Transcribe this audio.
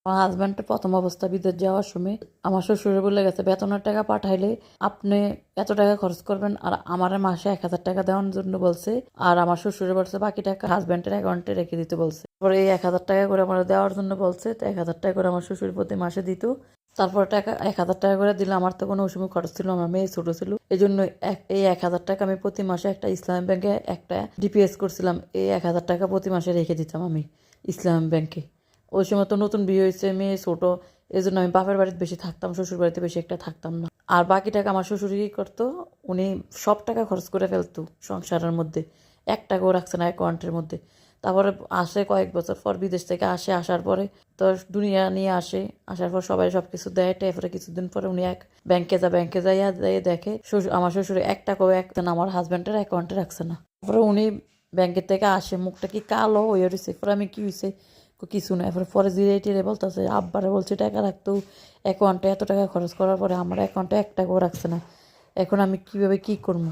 আমার হাজব্যান্ড প্রথম অবস্থা বিদেশ যাওয়ার সময় আমার শ্বশুরে বলে গেছে বেতনের টাকা পাঠাইলে আপনি এত টাকা খরচ করবেন, আর আমার মাসে 1,000 টাকা দেওয়ার জন্য বলছে। আর আমার শ্বশুরে বলছে বাকি টাকা হাজব্যান্ডের অ্যাকাউন্টে রেখে দিতে বলছে। তারপরে এই 1,000 টাকা করে আমার দেওয়ার জন্য বলছে, তো 1,000 টাকা করে আমার শ্বশুর প্রতি মাসে দিত। তারপর টাকা 1,000 টাকা করে দিলে আমার তো কোনো সময় খরচ ছিল, আমার মেয়ে ছোট ছিল, এই জন্য এই 1,000 টাকা আমি প্রতি মাসে একটা ইসলামী ব্যাংকে একটা ডিপিএস করছিলাম। এই 1,000 টাকা প্রতি মাসে রেখে দিতাম আমি ইসলামী ব্যাংকে। ওই সময় তো নতুন বিয়ে হয়েছে, মেয়ে ছোট, এই জন্য আমি বাপের বাড়িতে বেশি থাকতাম, শ্বশুর বাড়িতে বেশি একটা থাকতাম না। আর বাকি টাকা আমার শ্বশুর কি করতো, উনি সব টাকা খরচ করে ফেলতো সংসারের মধ্যে, 1 টাকাও রাখছে না অ্যাকাউন্টের মধ্যে। তারপরে আসে কয়েক বছর পর বিদেশ থেকে আসার পরে তো দুনিয়া নিয়ে আসার পর সবাই সব কিছু দেয়, তারপরে কিছুদিন পরে উনি এক ব্যাংকে যাইয়া দেখে আমার শ্বশুর 1 টাকাও আমার হাজব্যান্ডের অ্যাকাউন্টে রাখছে না। তারপরে উনি ব্যাংকের থেকে আসে, মুখটা কি কালো হয়ে রয়েছে। পরে আমি কি হয়েছে, কিছু না। এরপরে পরে জিরে টিরে বলতেছে, আব্বারে বলছে টাকা রাখতো অ্যাকাউন্টে, এত টাকা খরচ করার পরে আমার অ্যাকাউন্টে 1 টাকাও রাখছে না, এখন আমি কিভাবে কি করবো।